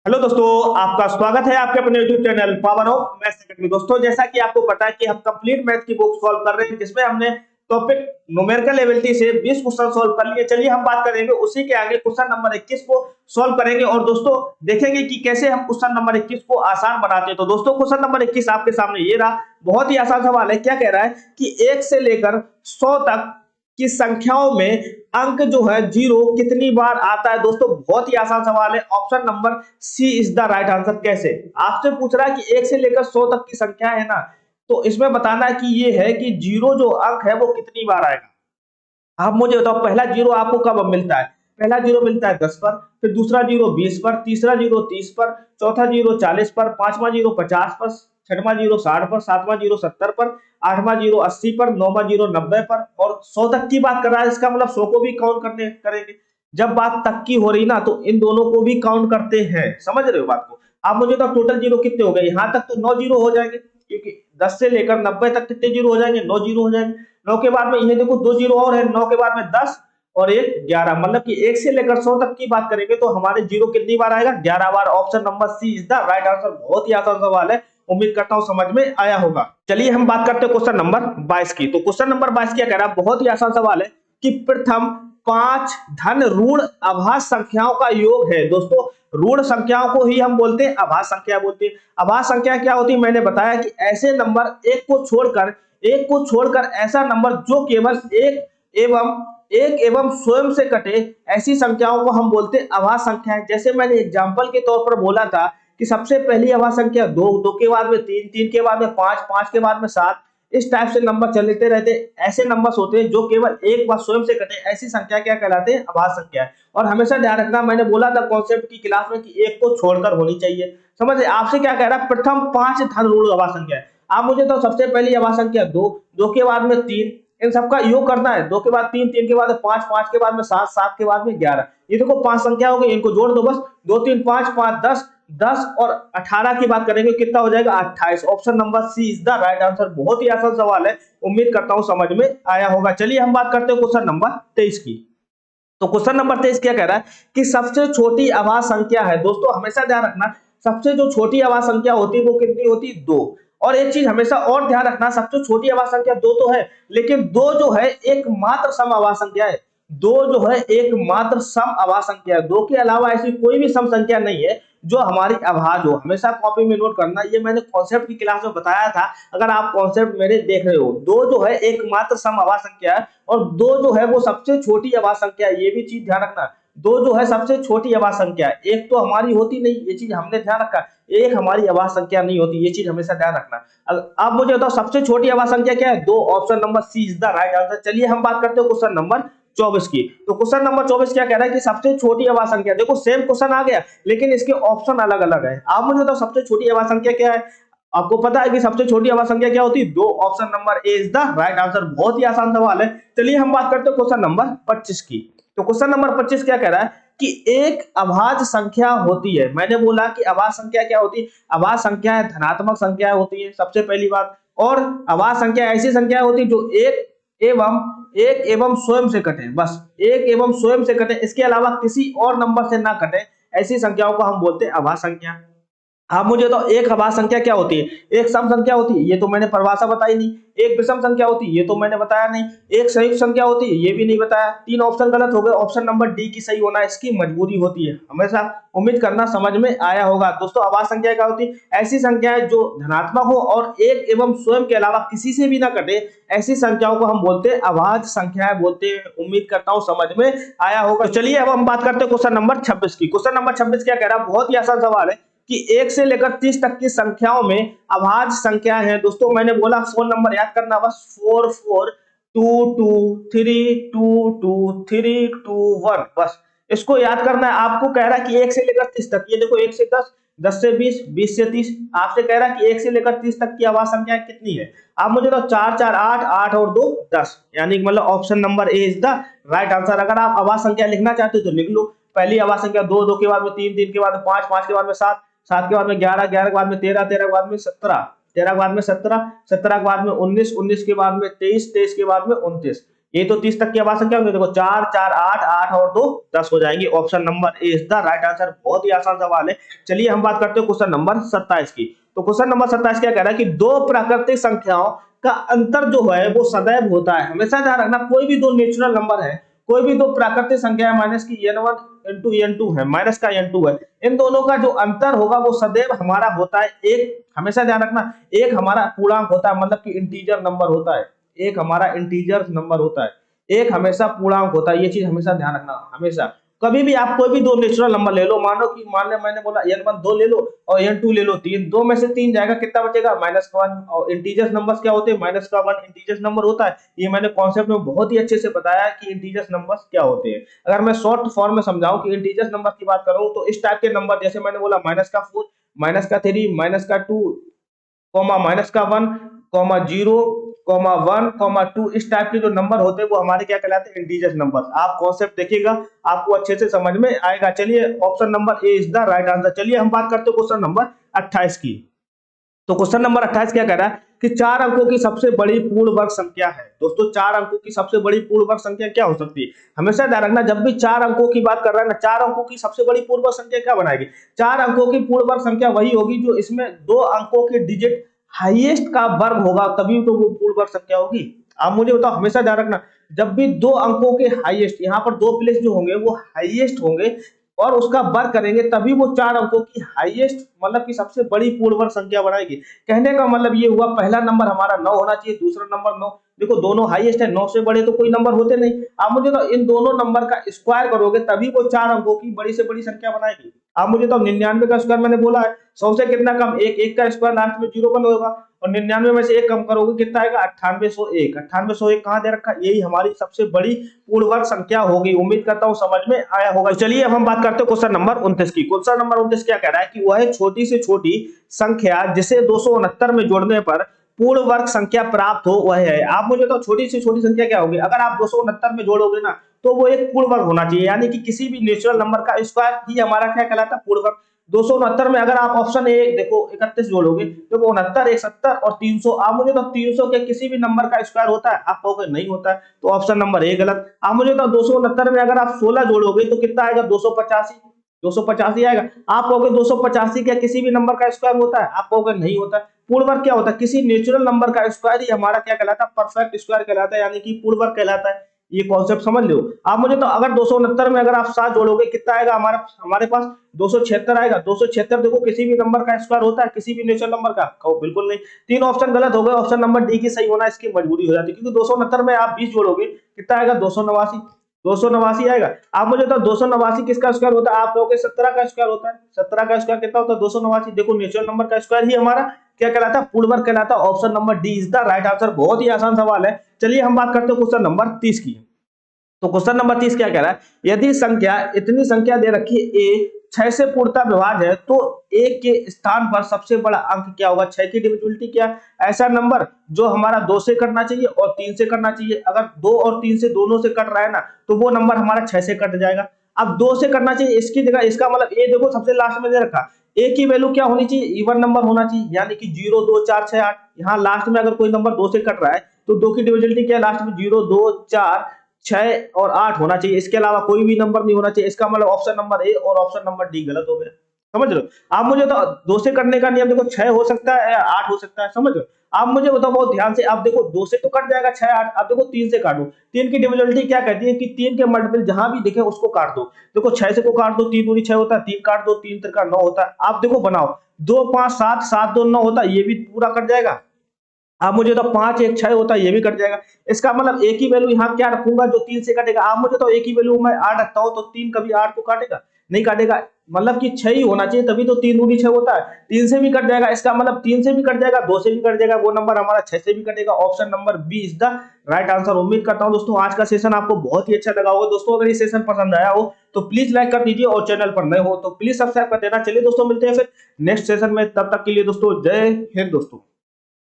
Hello दोस्तों, आपका स्वागत है आपके अपने YouTube channel power of maths academy. दोस्तों, जैसा कि आपको पता है कि हम कंप्लीट मैथ की बुक सॉल्व कर रहे हैं, जिसमें हमने टॉपिक न्यूमेरिकल एबिलिटी से 20 क्वेश्चन सॉल्व कर लिए। चलिए हम बात करेंगे उसी के आगे क्वेश्चन नंबर 21 को सॉल्व करेंगे और दोस्तों देखेंगे कि कैसे हम क्वेश्चन नंबर 21 को आसान बनाते हैं। तो दोस्तों क्वेश्चन नंबर 21 आपके सामने ये रहा। बहुत ही आसान सवाल है। क्या कह रहा है कि 1 से लेकर 100 तक की संख्याओं में अंक जो है 0 कितनी बार आता है। दोस्तों बहुत ही आसान सवाल है। Option number C is the right answer. कैसे? आपसे पूछ रहा है कि 1 से लेकर 100 तक की संख्या है ना, तो इसमें बताना है कि ये है कि 0 जो अंक है वो कितनी बार आएगा। आप मुझे बताओ, पहला 0 आपको कब मिलता है? पहला 0 मिलता है 10 पर, फिर दूसरा 0 20 पर, तीसरा 0 30 पर, चौथा 0 40 पर, पांचवा 0 50 पर, छठवां 0 60 पर, सातवां 0 70 पर, आठवां 0 80 पर, नौवां 0 90 पर और 100 तक की बात कर रहा है। इसका मतलब 100 को भी काउंट करने करेंगे। जब बात तक की हो रही ना, तो इन दोनों को भी काउंट करते हैं। समझ रहे हो बात को? आप मुझे तो टोटल 0 कितने हो गए? यहाँ तक तो 9 0 हो जाएंगे, क्योंकि 10 से लेकर 90 तक कितने 0 हो जाएंगे? 9 0 हो जाएंगे। 9 के बाद में ये देखो 2 0 और है। 9 के बाद में 10 और 1 11, मतलब कि 1 से लेकर 100 तक की बात करेंगे तो हमारे 0 कितनी बार आएगा? 11 बार। Option number C is the right answer. बहुत ही आसान सवाल है, उम्मीद करता हूं समझ में आया होगा। चलिए हम बात करते हैं क्वेश्चन नंबर 22 की। तो क्वेश्चन नंबर 22 क्या कह रहा है? बहुत ही आसान सवाल है कि प्रथम 5 धन ऋण अभाज्य संख्याओं का योग है। दोस्तों ऋण संख्याओं को ही हम बोलते हैं अभाज्य संख्या बोलते हैं। अभाज्य संख्या क्या होती है? मैंने बताया कि ऐसे नंबर एक को छोड़कर ऐसा नंबर जो केवल एक एवं स्वयं से कटे, ऐसी संख्याओं को हम बोलते हैं अभाज्य संख्या है। जैसे मैंने एग्जांपल के तौर पर बोला था कि सबसे पहली अभाज्य संख्या 2, 2 के बाद में 3, 3 के बाद में 5, 5 के बाद में 7, इस टाइप से नंबर चलते रहते। ऐसे नंबर्स होते हैं जो केवल एक बार स्वयं से कटे, ऐसी संख्या क्या कहलाते हैं? अभाज्य संख्या है। और हमेशा ध्यान रखना, मैंने बोला था कॉन्सेप्ट की क्लास में कि एक को छोड़कर होनी चाहिए। समझ? आपसे क्या कह रहा है? प्रथम 5 धन ऋण अभाज्य संख्या है। आप मुझे तो सबसे पहली अभाज्य संख्या 2, 2 के बाद में 3, इन सबका योग करना है। 2 के बाद 3, 3 के बाद 5, 5 के बाद में 7, 7 के बाद में 11। ये देखो 5 संख्या हो गई, इनको जोड़ दो बस। 2 3 5 5 10, 10 और 18 की बात करेंगे, कितना हो जाएगा? 28। Option number C is the right answer. बहुत ही आसान सवाल है, उम्मीद करता हूं समझ में आया होगा। चलिए हम बात करते हैं क्वेश्चन नंबर 23 की। तो क्वेश्चन नंबर 23 क्या कह रहा है कि सबसे छोटी अभाज्य संख्या है। दोस्तों हमेशा ध्यान रखना, सबसे जो छोटी अभाज्य संख्या होती है वो कितनी होती है? 2। और एक चीज हमेशा और ध्यान रखना, सबसे छोटी अभाज्य संख्या 2 तो है, लेकिन 2 जो है एकमात्र सम अभाज्य संख्या है। 2 जो है एकमात्र सम अभाज्य संख्या है। 2 के अलावा ऐसी कोई भी सम संख्या नहीं है जो हमारी अभाज्य हो। हमेशा कॉपी में नोट करना, ये मैंने कॉन्सेप्ट की क्लास में बताया था, अगर आप कॉन्सेप्ट मेरे देख रहे हो। 2 जो है एकमात्र सम अभाज्य संख्या है और 2 जो है वो सबसे छोटी अभाज्य संख्या है। ये भी चीज ध्यान रखना, 2 जो है सबसे छोटी अभाज्य संख्या है। एक तो हमारी होती नहीं, ये चीज हमने ध्यान रखा। एक हमारी अभाज्य संख्या नहीं होती, ये चीज हमेशा ध्यान रखना। अब मुझे बताओ सबसे छोटी अभाज्य संख्या क्या है? 2। Option number C is the right answer. चलिए हम बात करते हैं क्वेश्चन नंबर 24 की। तो क्वेश्चन नंबर 24 क्या कह रहा है कि सबसे छोटी अभाज्य संख्या, देखो सेम क्वेश्चन आ गया लेकिन इसके ऑप्शन अलग अलग है। आप मुझे बताओ सबसे छोटी अभाज्य संख्या क्या है? आपको पता है कि सबसे छोटी अभाज्य संख्या क्या होती है? 2। Option number A is the right answer. बहुत ही आसान सवाल है। चलिए हम बात करते हैं क्वेश्चन नंबर 25 की। तो क्वेश्चन नंबर 25 क्या कह रहा है कि एक अभाज्य संख्या होती है। मैंने बोला कि अभाज्य संख्या क्या होती है? अभाज्य संख्या धनात्मक संख्या होती है, सबसे पहली बात। और अभाज्य संख्या ऐसी संख्या होती है जो एक एवं स्वयं से कटे, बस एक एवं स्वयं से कटे, इसके अलावा किसी और नंबर से ना कटे, ऐसी संख्याओं को हम बोलते हैं अभाज्य संख्या। आप मुझे तो एक अभाज्य संख्या क्या होती है? एक सम संख्या होती है, ये तो मैंने परिभाषा बताई नहीं। एक विषम संख्या होती है, ये तो मैंने बताया नहीं। एक संयुक्त संख्या होती है, ये भी नहीं बताया। 3 ऑप्शन गलत हो गए। ऑप्शन नंबर डी की सही होना इसकी मजबूरी होती है। हमेशा उम्मीद करना समझ में आया होगा। दोस्तों अभाज्य संख्या क्या होती है? ऐसी संख्याएं जो धनात्मक हो और एक एवं स्वयं के अलावा किसी से भी ना कटे, ऐसी संख्याओं को हम बोलते हैं अभाज्य संख्याएं बोलते हैं। उम्मीद करता हूं समझ में आया होगा। तो चलिए अब हम बात करते हैं क्वेश्चन नंबर 26 की। क्वेश्चन नंबर 26 क्या कह रहा है? बहुत ही आसान सवाल है कि 1 से लेकर 30 तक की संख्याओं में अभाज्य संख्या है। दोस्तों मैंने बोला फोन नंबर याद करना, बस 4 4 2 2 3 2 2 3 2 1, बस इसको याद करना है। आपको कह रहा है कि 1 से लेकर 30 तक, ये देखो 1 से 10, 10 से 20, 20 से 30। आपसे कह रहा है कि 1 से लेकर 30 तक की अभाज्य संख्या कितनी है? आप मुझे तो 4 4 8 8 और 2 10, यानी मतलब option number A is the right answer. अगर आप अभाज्य संख्या लिखना चाहते हो तो लिख लो। पहली अभाज्य संख्या 2, 2 के बाद में 3, 3 के बाद में 5, 5 के बाद में 7, 7 के बाद में 11, 11 के बाद में 13, 13 के बाद में 17, 13 के बाद में 17, 17 के बाद में 19, 19 के बाद में 23, 23 के बाद में 29। ये तो 30 तक की आवाज संख्या होगी। देखो 4 4 8 8 और 2 10 हो जाएंगी। Option number A is the right answer. बहुत ही आसान सवाल है। चलिए हम बात करते हैं क्वेश्चन नंबर 27 की। तो क्वेश्चन नंबर 27 क्या कह रहा है कि दो प्राकृतिक संख्याओं का अंतर जो है वो सदैव होता है। हमेशा ध्यान रखना, कोई भी दो नेचुरल नंबर है, कोई भी दो प्राकृतिक संख्या है, माइनस की n1 इंटू n2 है, माइनस का n2 है, इन दोनों का जो अंतर होगा वो सदैव हमारा होता है एक। हमेशा ध्यान रखना, एक हमारा पूर्णांक होता है, मतलब कि इंटीजर नंबर होता है। एक हमारा इंटीजर नंबर होता है, एक हमेशा पूर्णांक होता है। ये चीज हमेशा ध्यान रखना। हमेशा कभी भी आप कोई भी दो नेचुरल नंबर ले लो, मानो कि मान ले मैंने बोला n1 2 ले लो और n2 ले लो 3, दो में से 3 जाएगा, कितना बचेगा? -1। और इंटीजर्स नंबर्स क्या होते हैं? -1 इंटीजर्स नंबर होता है। ये मैंने कॉन्सेप्ट में बहुत ही अच्छे से बताया है कि इंटीजर्स नंबर्स क्या होते हैं। अगर मैं शॉर्ट फॉर्म में समझाऊं कि इंटीजर्स नंबर की बात करूं तो इस टाइप के नंबर, जैसे मैंने बोला -4, -3, -2, -1, -0, -1, -2, इस टाइप के जो नंबर होते हैं वो हमारे क्या कहलाते हैं? Integer number. आप कॉन्सेप्ट देखिएगा, आपको अच्छे से समझ में आएगा। चलिए option number A is the right answer. चलिए हम बात करते हैं क्वेश्चन नंबर 28 की। तो क्वेश्चन नंबर 28 क्या कह रहा है कि 4 अंकों की सबसे बड़ी पूर्ण वर्ग संख्या है। दोस्तों 4 अंकों की सबसे बड़ी पूर्ण वर्ग संख्या क्या हो सकती है? हमेशा ध्यान रखना, जब भी 4 अंकों की बात कर रहा है ना, 4 अंकों की सबसे बड़ी पूर्ण वर्ग संख्या क्या बनाएगी? 4 अंकों की पूर्ण वर्ग संख्या वही होगी जो इसमें 2 अंकों के डिजिट हाईएस्ट का वर्ग होगा, तभी तो वो पूर्ण वर्ग संख्या होगी। आप मुझे बताओ, हमेशा ध्यान रखना, जब भी 2 अंकों के हाईएस्ट, यहाँ पर 2 प्लेस जो होंगे वो हाईएस्ट होंगे और उसका वर्ग करेंगे, तभी वो 4 अंकों की हाईएस्ट मतलब कि सबसे बड़ी पूर्ण वर्ग संख्या बनाएगी। कहने का मतलब ये हुआ, पहला नंबर हमारा 9 होना चाहिए, दूसरा नंबर 9। देखो दोनों हाईएस्ट है, 9 से बड़े तो कोई नंबर होते नहीं। आप मुझे तो इन दोनों नंबर का स्क्वायर करोगे तभी वो 4 अंकों की बड़ी से बड़ी संख्या बनाएगी। आप मुझे तो 99 का स्क्वायर मैंने बोला है, 100 से कितना कम? 1, 1 का स्क्वायर लास्ट में 0 बन होगा और 99 में से 1 कम करोगे कितना आएगा? 9801। 9801 कहां दे रखा है? यही हमारी सबसे बड़ी पूर्ण वर्ग संख्या होगी। उम्मीद करता हूं समझ में आया होगा। तो चलिए अब हम बात करते हैं क्वेश्चन नंबर 29 की। क्वेश्चन नंबर 29 क्या कह रहा है कि वह छोटी से छोटी संख्या जिसे 269 में जोड़ने पर पूर्ण वर्ग संख्या प्राप्त हो वह है। आप मुझे तो छोटी से छोटी संख्या क्या होगी? अगर आप 269 में जोड़ोगे ना तो वो एक पूर्ण वर्ग होना चाहिए, यानी कि किसी भी नेचुरल नंबर का स्क्वायर ही हमारा क्या कहलाता है? पूर्ण वर्ग। 269 में अगर आप ऑप्शन ए देखो 31 जोड़ोगे तो 69, 170 और 300। आप मुझे तो 300 के किसी भी नंबर का स्क्वायर होता है? आप कहोगे नहीं होता है, तो ऑप्शन नंबर ए गलत। आप मुझे तो 269 में अगर आप 16 जोड़ोगे तो कितना आएगा? 285। 285 आएगा। आप कहोगे 285 क्या किसी भी नंबर का स्क्वायर होता है? आप कहोगे नहीं होता। पूर्ण वर्ग क्या होता है? किसी नेचुरल नंबर का स्क्वायर ही हमारा क्या कहलाता है? परफेक्ट स्क्वायर कहलाता है, यानी कि पूर्ण वर्ग कहलाता है। ये कॉन्सेप्ट समझ लो। आप मुझे तो अगर 269 में अगर आप 7 जोड़ोगे कितना आएगा? हमारे पास 276 आएगा। 276 देखो किसी भी नंबर का स्क्वायर होता है? किसी भी नेचुरल नंबर का? कहो बिल्कुल नहीं। 3 ऑप्शन गलत हो गए। ऑप्शन नंबर डी की सही होना इसकी मजबूरी हो जाती है, क्योंकि 269 में आप 20 जोड़ोगे कितना आएगा? 289। 289 आएगा। आप मुझे तो 289 किसका स्क्वायर होता है? आप कहोगे 17 का स्क्वायर होता है। 17 का स्क्वायर कितना होता है? 289। देखो नेचुरल नंबर का स्क्वायर ही हमारा क्या कहलाता है? पूर्ण वर्ग कहलाता है। Option number D is the right answer. बहुत ही आसान सवाल है। चलिए हम बात करते हैं क्वेश्चन नंबर 30 की। तो क्वेश्चन नंबर 30 क्या कह रहा है? यदि संख्या इतनी संख्या दे रखी है ए 6 से पूर्णतः विभाज्य है तो ए के स्थान पर सबसे बड़ा अंक क्या होगा? 6 की डिविजिबिलिटी क्या है? ऐसा नंबर जो हमारा 2 से कटना चाहिए और 3 से कटना चाहिए। अगर 2 और 3 से दोनों से कट रहा है ना तो वो नंबर हमारा 6 से कट जाएगा। अब 2 से कटना चाहिए, इसकी जगह इसका मतलब ए देखो सबसे लास्ट में दे रखा, ए की वैल्यू क्या होनी चाहिए? इवन नंबर होना चाहिए, यानी कि 0 2 4 6 8। यहाँ लास्ट में अगर कोई नंबर 2 से कट रहा है तो 2 की डिविजिबिलिटी क्या है? लास्ट में 0 2 4 6 और 8 होना चाहिए। इसके अलावा कोई भी नंबर नहीं होना चाहिए। इसका मतलब ऑप्शन नंबर ए और ऑप्शन नंबर डी गलत हो गया। समझ रहे हो? आप मुझे तो 2 से कटने का नियम देखो 6 हो सकता है या 8 हो सकता है। समझ रहे हो? आप मुझे बताओ बहुत ध्यान से। आप देखो 2 से तो कट जाएगा 6 8। आप देखो 3 से काटो। 3 की डिविजिबिलिटी क्या कहती है कि 3 के मल्टीपल जहां भी दिखे उसको काट दो। देखो 6 से को काट दो, 3 दूनी 6 होता है, 3 काट दो, 3 त्रिका 9 होता है। आप देखो बनाओ 2 5 7 7 2 9 होता है, ये भी पूरा कट जाएगा। आप मुझे तो 5 1 6 होता है, ये भी कट जाएगा। इसका मतलब एक ही वैल्यू यहाँ क्या रखूंगा जो 3 से कटेगा? आप मुझे तो एक ही वैल्यू मैं 8 रखता हूँ तो 3 कभी 8 को काटेगा? नहीं काटेगा। मतलब कि 6 ही होना चाहिए, तभी तो 3 दूनी 6 होता है। 3 से भी कट जाएगा, इसका मतलब 3 से भी कट जाएगा, 2 से भी कट जाएगा, वो नंबर हमारा 6 से भी कटेगा। Option number B is the right answer. उम्मीद करता हूँ दोस्तों आज का सेशन आपको बहुत ही अच्छा लगा होगा। दोस्तों अगर ये सेशन पसंद आया हो तो प्लीज लाइक कर दीजिए और चैनल पर नए हो तो प्लीज सब्सक्राइब कर देना। चलिए दोस्तों मिलते हैं फिर नेक्स्ट सेशन में, तब तक के लिए दोस्तों जय हिंद दोस्तों।